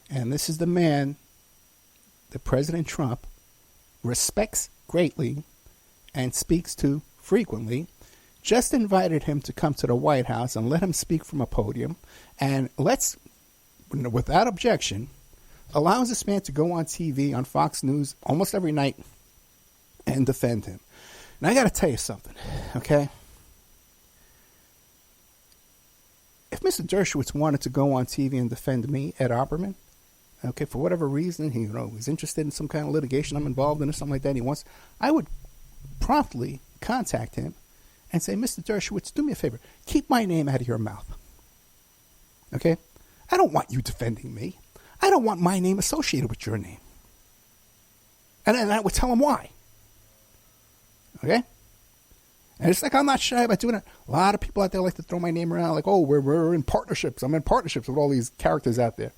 And this is the man that President Trump respects greatly and speaks to frequently. Just invited him to come to the White House and let him speak from a podium. And without objection, allows this man to go on TV, on Fox News, almost every night and defend him. Now, I got to tell you something, okay? If Mr. Dershowitz wanted to go on TV and defend me, Ed Opperman, okay, for whatever reason, he's interested in some kind of litigation I'm involved in or something like that, I would promptly contact him and say, Mr. Dershowitz, do me a favor, keep my name out of your mouth, okay? I don't want you defending me. I don't want my name associated with your name. And I would tell him why. Okay? And it's like I'm not shy about doing it. A lot of people out there like to throw my name around like, oh, we're in partnerships. I'm in partnerships with all these characters out there.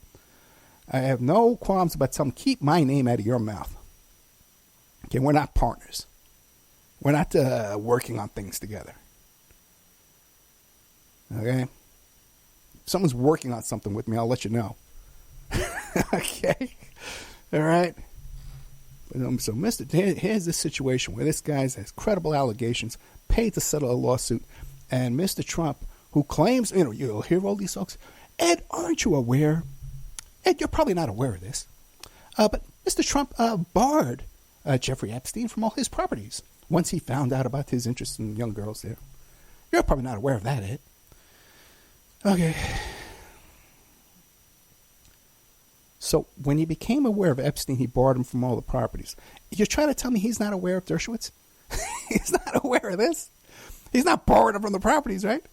I have no qualms about telling them, keep my name out of your mouth. Okay, we're not partners. We're not working on things together. Okay? If someone's working on something with me, I'll let you know. Okay? All right? So, here's this situation where this guy has credible allegations, paid to settle a lawsuit, and Mr. Trump, who claims, you'll hear all these folks, Ed, aren't you aware? Ed, you're probably not aware of this, but Mr. Trump barred Jeffrey Epstein from all his properties once he found out about his interest in young girls there. You're probably not aware of that, Ed. Okay. So when he became aware of Epstein, he barred him from all the properties. You're trying to tell me he's not aware of Dershowitz? He's not aware of this? He's not barring him from the properties, right?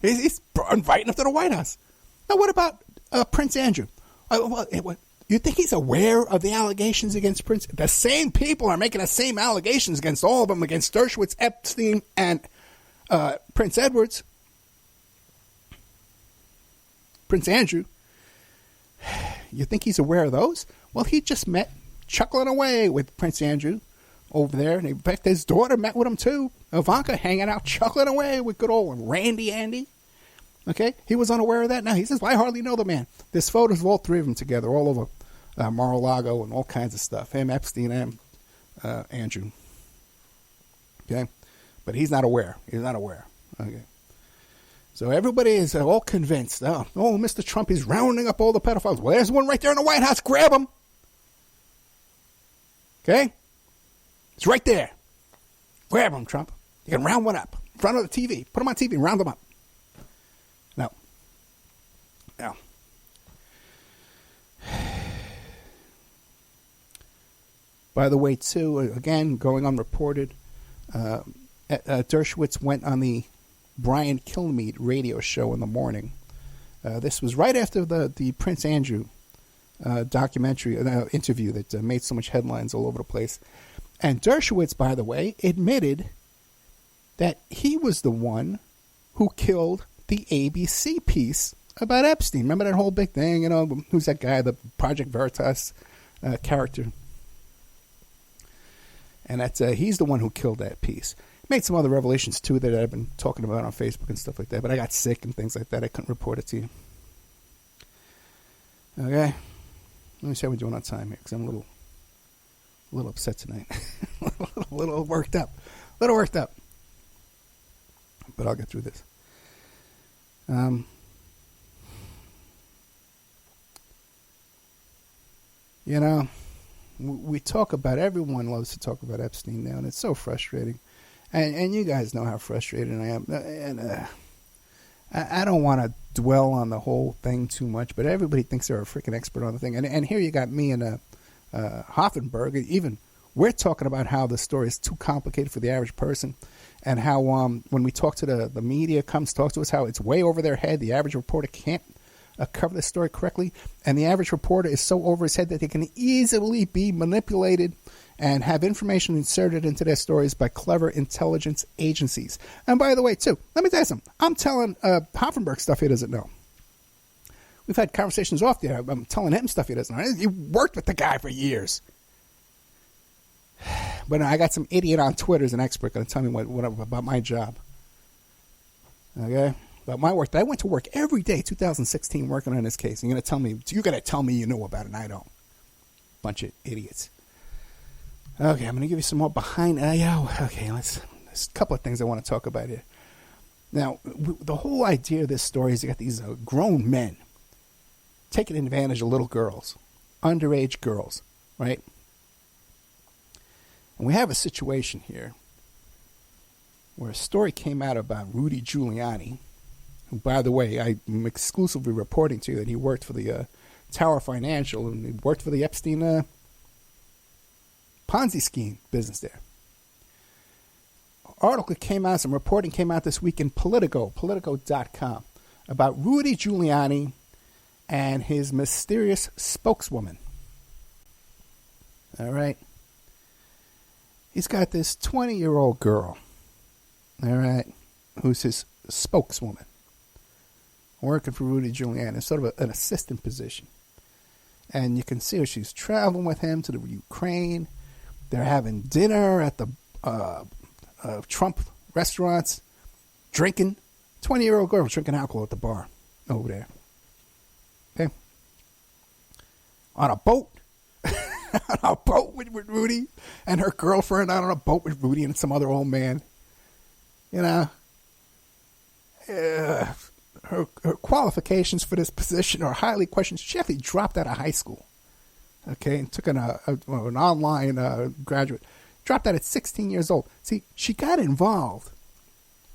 He's inviting him to the White House. Now, what about Prince Andrew? You think he's aware of the allegations against Prince? The same people are making the same allegations against all of them, against Dershowitz, Epstein, and Prince Edwards. Prince Andrew. You think he's aware of those? Well, he just met, chuckling away with Prince Andrew over there. And in fact, his daughter met with him too. Ivanka hanging out, chuckling away with good old Randy Andy. Okay? He was unaware of that. Now, he says, well, I hardly know the man. There's photos of all three of them together all over Mar-a-Lago and all kinds of stuff. Him, Epstein, and Andrew. Okay? But he's not aware. He's not aware. Okay? So everybody is all convinced. Oh, Mr. Trump, he's rounding up all the pedophiles. Well, there's one right there in the White House. Grab him. Okay? It's right there. Grab him, Trump. You can round one up in front of the TV. Put him on TV and round him up. No. By the way, too, again, going unreported, Dershowitz went on the Brian Kilmeade radio show in the morning. This was right after the Prince Andrew documentary interview that made so much headlines all over the place. And Dershowitz, by the way, admitted that he was the one who killed the ABC piece about Epstein. Remember that whole big thing, who's that guy, the Project Veritas character? And that's he's the one who killed that piece. Made some other revelations, too, that I've been talking about on Facebook and stuff like that. But I got sick and things like that. I couldn't report it to you. Okay? Let me see how we're doing on time here, because I'm a little upset tonight. a little worked up. But I'll get through this. We talk about, everyone loves to talk about Epstein now, and it's so frustrating. And you guys know how frustrated I am. And I don't want to dwell on the whole thing too much, but everybody thinks they're a freaking expert on the thing. And here you got me and Hoffenberg. Even we're talking about how the story is too complicated for the average person, and how when we talk to the media comes talk to us, how it's way over their head. The average reporter can't cover the story correctly, and the average reporter is so over his head that they can easily be manipulated and have information inserted into their stories by clever intelligence agencies. And by the way, too, let me tell you something. I'm telling Hoffenberg stuff he doesn't know. We've had conversations off there. I'm telling him stuff he doesn't know. You worked with the guy for years. But I got some idiot on Twitter as an expert going to tell me what about my job. Okay? But my work, I went to work every day, 2016, working on this case. And you're going to tell me you know about it, and I don't. Bunch of idiots. Okay, I'm going to give you some more behind. Okay, there's a couple of things I want to talk about here. Now, the whole idea of this story is you got these grown men taking advantage of little girls, underage girls, right? And we have a situation here where a story came out about Rudy Giuliani, who, by the way, I'm exclusively reporting to you that he worked for the Tower Financial and he worked for the Epstein Ponzi scheme business there. Article came out, some reporting came out this week in Politico.com, about Rudy Giuliani and his mysterious spokeswoman. All right. He's got this 20-year-old girl, all right, who's his spokeswoman, working for Rudy Giuliani, sort of an assistant position. And you can see her. She's traveling with him to the Ukraine. They're having dinner at the Trump restaurants, drinking. 20-year-old girl drinking alcohol at the bar over there. Okay. On a boat. On a boat with Rudy and her girlfriend out on a boat with Rudy and some other old man. You know, her qualifications for this position are highly questioned. She actually dropped out of high school, okay, and took an online graduate. Dropped out at 16 years old. See, she got involved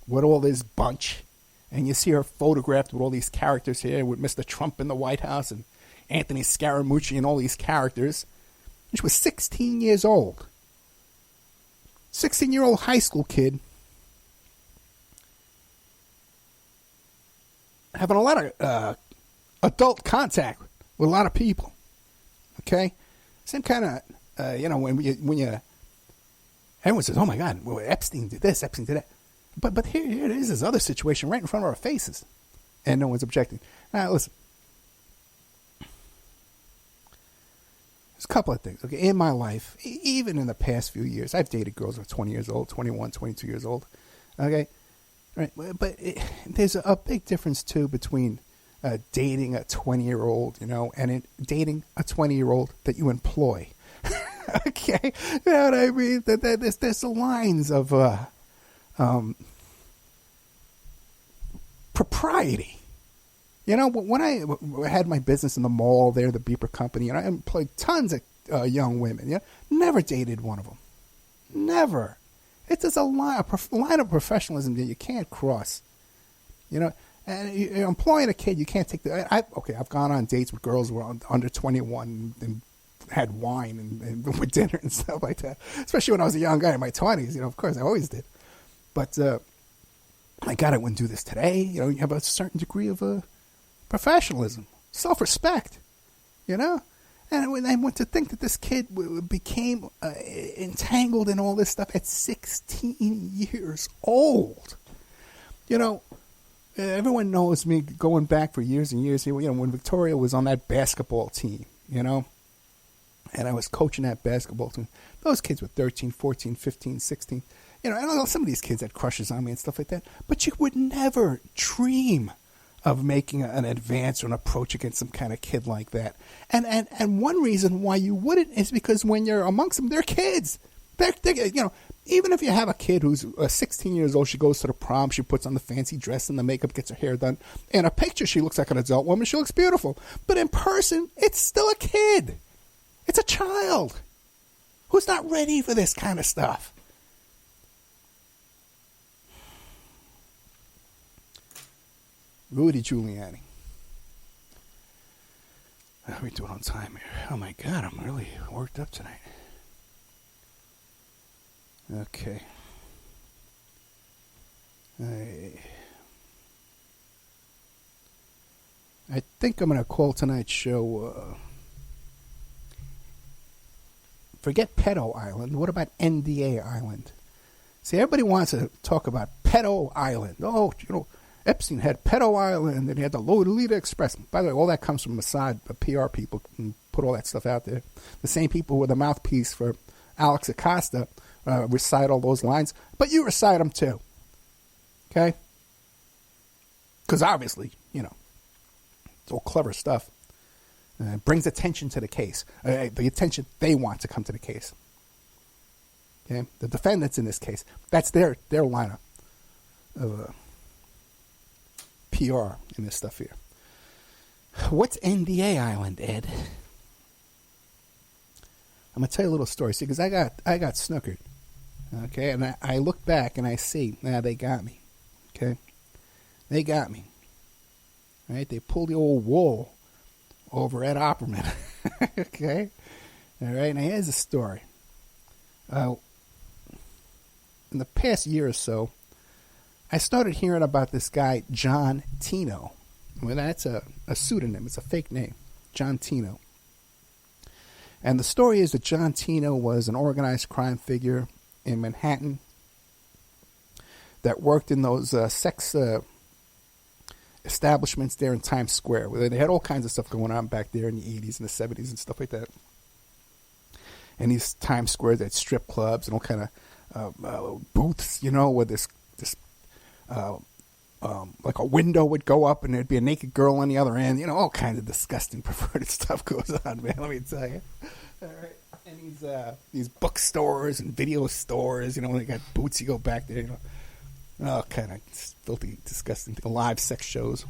with all this bunch, and you see her photographed with all these characters here, with Mr. Trump in the White House and Anthony Scaramucci and all these characters. She was 16 years old. 16-year-old high school kid having a lot of adult contact with a lot of people. Okay? Same kind of, when you, everyone says, oh my God, well, Epstein did this, Epstein did that. But here it is, this other situation right in front of our faces. And no one's objecting. Now, listen. There's a couple of things. Okay, in my life, even in the past few years, I've dated girls who are 20 years old, 21, 22 years old. Okay? Right? But there's a big difference, too, between dating a 20-year-old, and dating a 20-year-old that you employ. Okay? You know what I mean? There's lines of propriety. When I had my business in the mall there, the Beeper Company, and I employed tons of young women, never dated one of them. Never. It's just a line of professionalism that you can't cross. And you're employing a kid, you can't take I've gone on dates with girls who were under 21 and had wine and with dinner and stuff like that. Especially when I was a young guy in my 20s, of course I always did. But, my God, I wouldn't do this today. You have a certain degree of professionalism, self-respect, And when I went to think that this kid became entangled in all this stuff at 16 years old. Everyone knows me going back for years and years. When Victoria was on that basketball team, and I was coaching that basketball team. Those kids were 13, 14, 15, 16. I know some of these kids had crushes on me and stuff like that. But you would never dream of making an advance or an approach against some kind of kid like that. And one reason why you wouldn't is because when you're amongst them, they're kids. They're even if you have a kid who's 16 years old, she goes to the prom, she puts on the fancy dress and the makeup, gets her hair done. In a picture, she looks like an adult woman. She looks beautiful. But in person, it's still a kid. It's a child who's not ready for this kind of stuff. Rudy Giuliani. How are we doing on time here? Oh my God, I'm really worked up tonight. Okay. I think I'm going to call tonight's show, forget Pedo Island. What about NDA Island? See, everybody wants to talk about Pedo Island. Oh, Epstein had Pedo Island, and he had the Lolita Express. By the way, all that comes from Mossad, PR people, and put all that stuff out there. The same people who were the mouthpiece for Alex Acosta recite all those lines, but you recite them too. Okay? Because obviously, it's all clever stuff. It brings attention to the case, the attention they want to come to the case. Okay, the defendants in this case, that's their line of PR in this stuff here. What's NDA Island, Ed? I'm gonna tell you a little story. See, because I got snookered. Okay, and I look back and I see, they got me. Okay, they got me. Right, they pulled the old wool over Ed Opperman. Okay, all right. Now here's the story. In the past year or so, I started hearing about this guy John Tino. Well, that's a pseudonym. It's a fake name, John Tino. And the story is that John Tino was an organized crime figure in Manhattan that worked in those sex establishments there in Times Square, where they had all kinds of stuff going on back there in the 80s and the 70s and stuff like that. And these Times Squares had strip clubs and all kind of booths, where this like a window would go up and there'd be a naked girl on the other end. All kinds of disgusting, perverted stuff goes on, man. Let me tell you. All right. And these bookstores and video stores, they got booths. You go back there, all kind of filthy, disgusting thing. Live sex shows.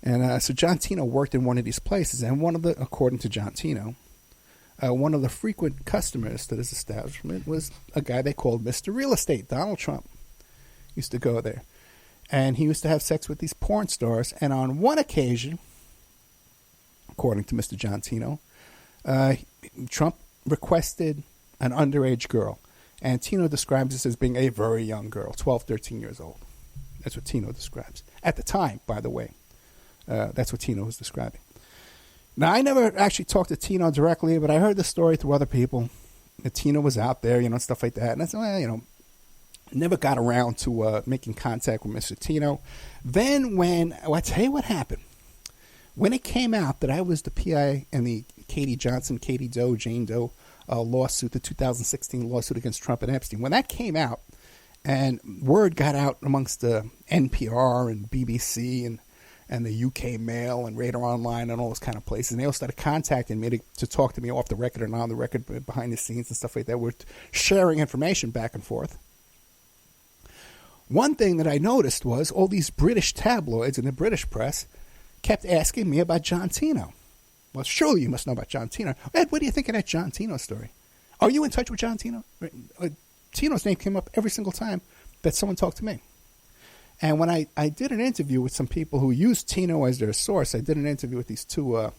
And so John Tino worked in one of these places, and according to John Tino, one of the frequent customers to this establishment was a guy they called Mr. Real Estate, Donald Trump. Used to go there. And he used to have sex with these porn stars. And on one occasion, according to Mr. John Tino, Trump requested an underage girl. And Tino describes this as being a very young girl, 12, 13 years old. That's what Tino describes. At the time, by the way. That's what Tino was describing. Now, I never actually talked to Tino directly, but I heard the story through other people. That Tino was out there, stuff like that. And I said, never got around to making contact with Mr. Tino. Then I'll tell you what happened. When it came out that I was the PI in the Jane Doe lawsuit, the 2016 lawsuit against Trump and Epstein, when that came out and word got out amongst the NPR and BBC and the UK Mail and Radar Online and all those kind of places, and they all started contacting me to talk to me off the record and on the record, behind the scenes and stuff like that. We're sharing information back and forth. One thing that I noticed was all these British tabloids and the British press kept asking me about John Tino. Well, surely you must know about John Tino. Ed, what do you think of that John Tino story? Are you in touch with John Tino? Tino's name came up every single time that someone talked to me. And when I did an interview with some people who used Tino as their source, I did an interview with these two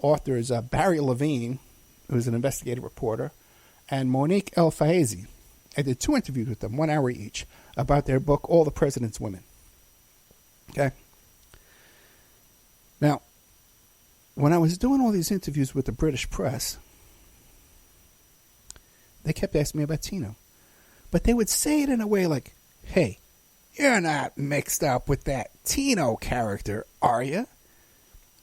authors, Barry Levine, who's an investigative reporter, and Monique El Faizi. I did 2 interviews with them, 1 hour each, about their book, All the President's Women. Okay? Now, when I was doing all these interviews with the British press, they kept asking me about Tino. But they would say it in a way like, hey, you're not mixed up with that Tino character, are you?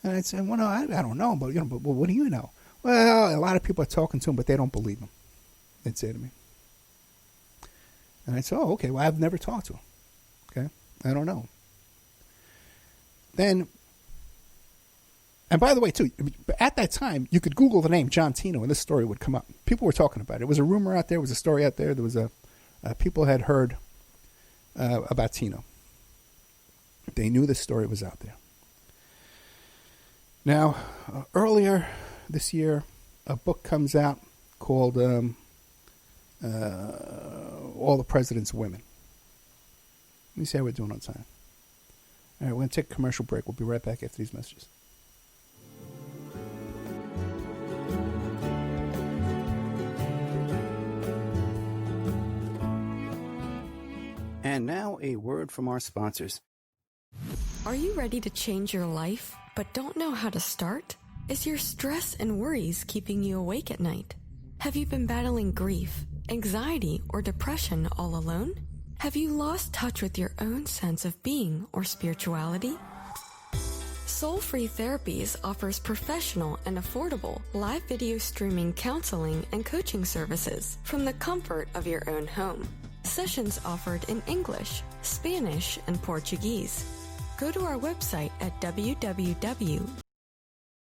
And I'd say, well, no, I don't know, but what do you know? Well, a lot of people are talking to him, but they don't believe him. They'd say to me. And I'd say, oh, okay, well, I've never talked to him. Okay? I don't know. Then, and by the way, too, at that time, you could Google the name John Tino and this story would come up. People were talking about it. It was a rumor out there. It was a story out there. There was people had heard about Tino. They knew this story was out there. Now, earlier this year, a book comes out called All the President's Women. Let me see how we're doing on time. All right, we're going to take a commercial break. We'll be right back after these messages. And now a word from our sponsors. Are you ready to change your life, but don't know how to start? Is your stress and worries keeping you awake at night? Have you been battling grief, anxiety, or depression all alone? Have you lost touch with your own sense of being or spirituality? Soul Free Therapies offers professional and affordable live video streaming counseling and coaching services from the comfort of your own home. Sessions offered in English, Spanish, and Portuguese. Go to our website at www